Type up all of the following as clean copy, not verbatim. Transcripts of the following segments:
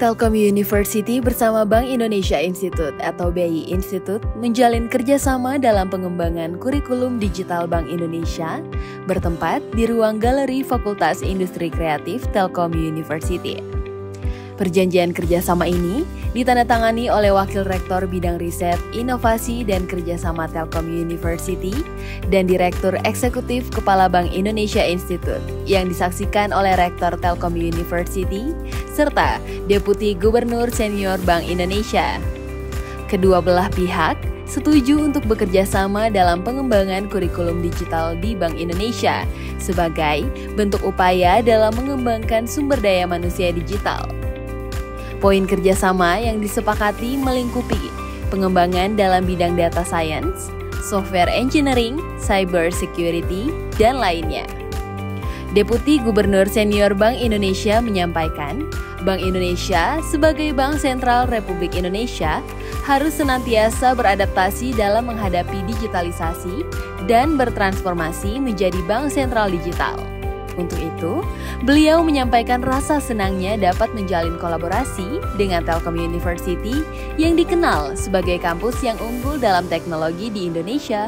Telkom University bersama Bank Indonesia Institute atau BI Institute menjalin kerjasama dalam pengembangan kurikulum digital Bank Indonesia bertempat di ruang galeri Fakultas Industri Kreatif Telkom University. Perjanjian kerjasama ini ditandatangani oleh Wakil Rektor Bidang Riset, Inovasi, dan Kerjasama Telkom University dan Direktur Eksekutif Kepala Bank Indonesia Institute yang disaksikan oleh Rektor Telkom University serta Deputi Gubernur Senior Bank Indonesia. Kedua belah pihak setuju untuk bekerja sama dalam pengembangan kurikulum digital di Bank Indonesia sebagai bentuk upaya dalam mengembangkan sumber daya manusia digital. Poin kerjasama yang disepakati melingkupi pengembangan dalam bidang data science, software engineering, cyber security, dan lainnya. Deputi Gubernur Senior Bank Indonesia menyampaikan, Bank Indonesia sebagai Bank Sentral Republik Indonesia harus senantiasa beradaptasi dalam menghadapi digitalisasi dan bertransformasi menjadi bank sentral digital. Untuk itu, beliau menyampaikan rasa senangnya dapat menjalin kolaborasi dengan Telkom University yang dikenal sebagai kampus yang unggul dalam teknologi di Indonesia.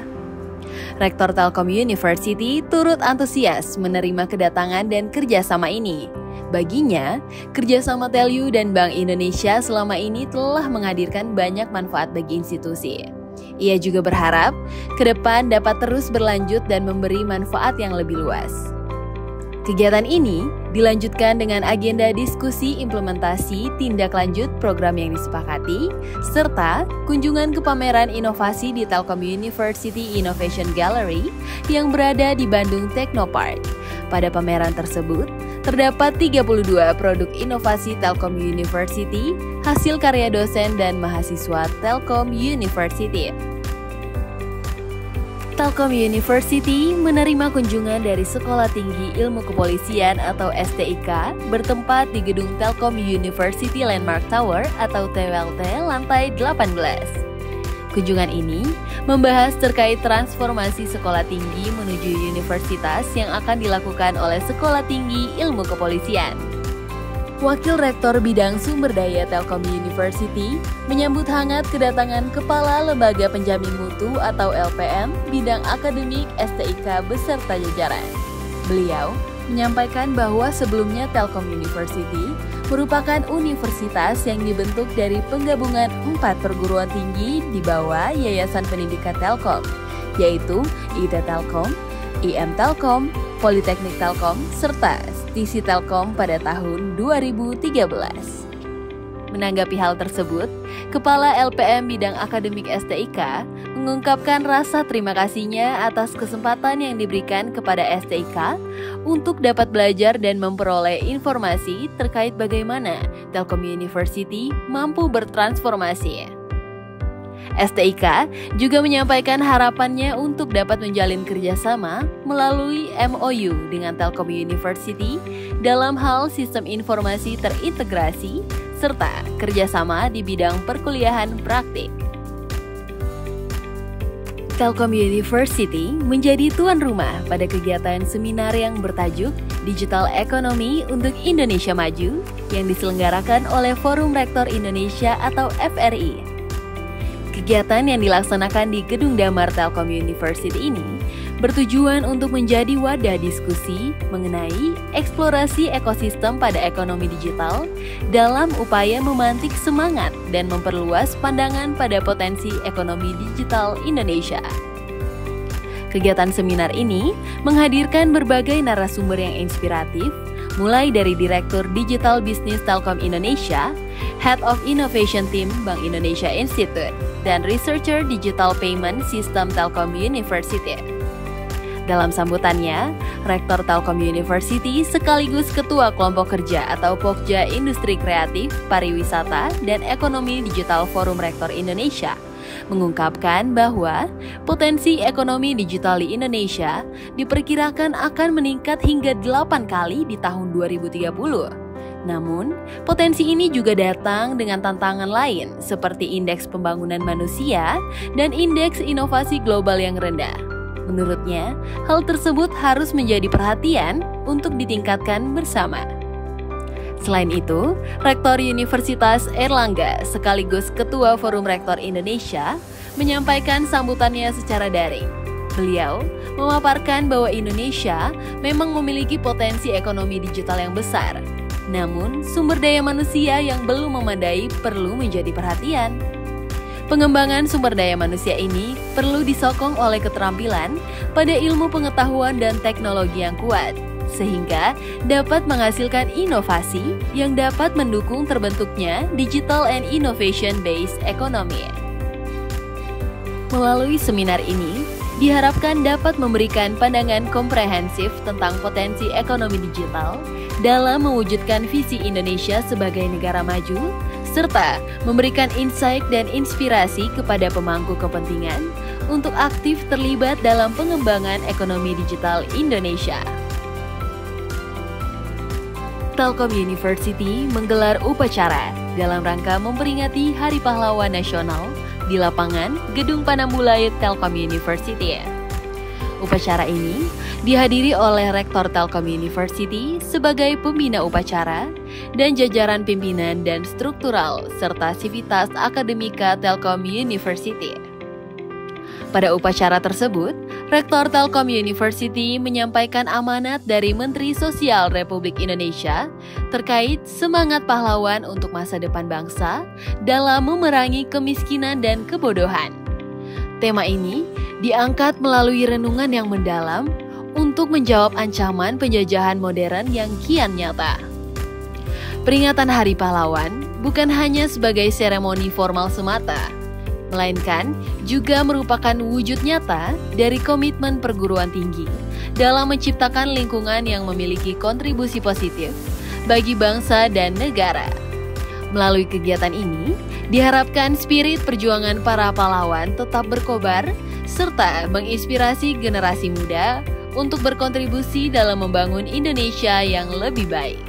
Rektor Telkom University turut antusias menerima kedatangan dan kerjasama ini. Baginya, kerjasama Telu dan Bank Indonesia selama ini telah menghadirkan banyak manfaat bagi institusi. Ia juga berharap ke depan dapat terus berlanjut dan memberi manfaat yang lebih luas. Kegiatan ini dilanjutkan dengan agenda diskusi implementasi tindak lanjut program yang disepakati, serta kunjungan ke pameran inovasi di Telkom University Innovation Gallery yang berada di Bandung Technopark. Pada pameran tersebut, terdapat 32 produk inovasi Telkom University, hasil karya dosen dan mahasiswa Telkom University. Telkom University menerima kunjungan dari Sekolah Tinggi Ilmu Kepolisian atau STIK bertempat di gedung Telkom University Landmark Tower atau TWLT lantai 18. Kunjungan ini membahas terkait transformasi sekolah tinggi menuju universitas yang akan dilakukan oleh Sekolah Tinggi Ilmu Kepolisian. Wakil Rektor Bidang Sumber Daya Telkom University menyambut hangat kedatangan Kepala Lembaga Penjamin Mutu atau LPM bidang akademik STIK beserta jajaran. Beliau menyampaikan bahwa sebelumnya Telkom University merupakan universitas yang dibentuk dari penggabungan 4 perguruan tinggi di bawah Yayasan Pendidikan Telkom, yaitu IT Telkom, IM Telkom, Politeknik Telkom, serta TC Telkom pada tahun 2013. Menanggapi hal tersebut, Kepala LPM Bidang Akademik STIK mengungkapkan rasa terima kasihnya atas kesempatan yang diberikan kepada STIK untuk dapat belajar dan memperoleh informasi terkait bagaimana Telkom University mampu bertransformasi. STIK juga menyampaikan harapannya untuk dapat menjalin kerjasama melalui MOU dengan Telkom University dalam hal sistem informasi terintegrasi serta kerjasama di bidang perkuliahan praktik. Telkom University menjadi tuan rumah pada kegiatan seminar yang bertajuk Digital Economy untuk Indonesia Maju yang diselenggarakan oleh Forum Rektor Indonesia atau FRI. Kegiatan yang dilaksanakan di Gedung Damar Telkom University ini bertujuan untuk menjadi wadah diskusi mengenai eksplorasi ekosistem pada ekonomi digital dalam upaya memantik semangat dan memperluas pandangan pada potensi ekonomi digital Indonesia. Kegiatan seminar ini menghadirkan berbagai narasumber yang inspiratif, mulai dari Direktur Digital Business Telkom Indonesia, Head of Innovation Team Bank Indonesia Institute, dan Researcher Digital Payment System Telkom University. Dalam sambutannya, Rektor Telkom University sekaligus Ketua Kelompok Kerja atau Pokja Industri Kreatif, Pariwisata, dan Ekonomi Digital Forum Rektor Indonesia mengungkapkan bahwa potensi ekonomi digital di Indonesia diperkirakan akan meningkat hingga 8 kali di tahun 2030. Namun, potensi ini juga datang dengan tantangan lain seperti indeks pembangunan manusia dan indeks inovasi global yang rendah. Menurutnya, hal tersebut harus menjadi perhatian untuk ditingkatkan bersama. Selain itu, Rektor Universitas Airlangga sekaligus Ketua Forum Rektor Indonesia menyampaikan sambutannya secara daring. Beliau memaparkan bahwa Indonesia memang memiliki potensi ekonomi digital yang besar. Namun, sumber daya manusia yang belum memadai perlu menjadi perhatian. Pengembangan sumber daya manusia ini perlu disokong oleh keterampilan pada ilmu pengetahuan dan teknologi yang kuat, sehingga dapat menghasilkan inovasi yang dapat mendukung terbentuknya digital and innovation-based economy. Melalui seminar ini, diharapkan dapat memberikan pandangan komprehensif tentang potensi ekonomi digital dalam mewujudkan visi Indonesia sebagai negara maju, serta memberikan insight dan inspirasi kepada pemangku kepentingan untuk aktif terlibat dalam pengembangan ekonomi digital Indonesia. Telkom University menggelar upacara dalam rangka memperingati Hari Pahlawan Nasional di lapangan Gedung Panambulai Telkom University. Upacara ini dihadiri oleh Rektor Telkom University sebagai pembina upacara dan jajaran pimpinan dan struktural serta sivitas akademika Telkom University. Pada upacara tersebut, Rektor Telkom University menyampaikan amanat dari Menteri Sosial Republik Indonesia terkait semangat pahlawan untuk masa depan bangsa dalam memerangi kemiskinan dan kebodohan. Tema ini diangkat melalui renungan yang mendalam untuk menjawab ancaman penjajahan modern yang kian nyata. Peringatan Hari Pahlawan bukan hanya sebagai seremoni formal semata, melainkan juga merupakan wujud nyata dari komitmen perguruan tinggi dalam menciptakan lingkungan yang memiliki kontribusi positif bagi bangsa dan negara. Melalui kegiatan ini, diharapkan spirit perjuangan para pahlawan tetap berkobar serta menginspirasi generasi muda untuk berkontribusi dalam membangun Indonesia yang lebih baik.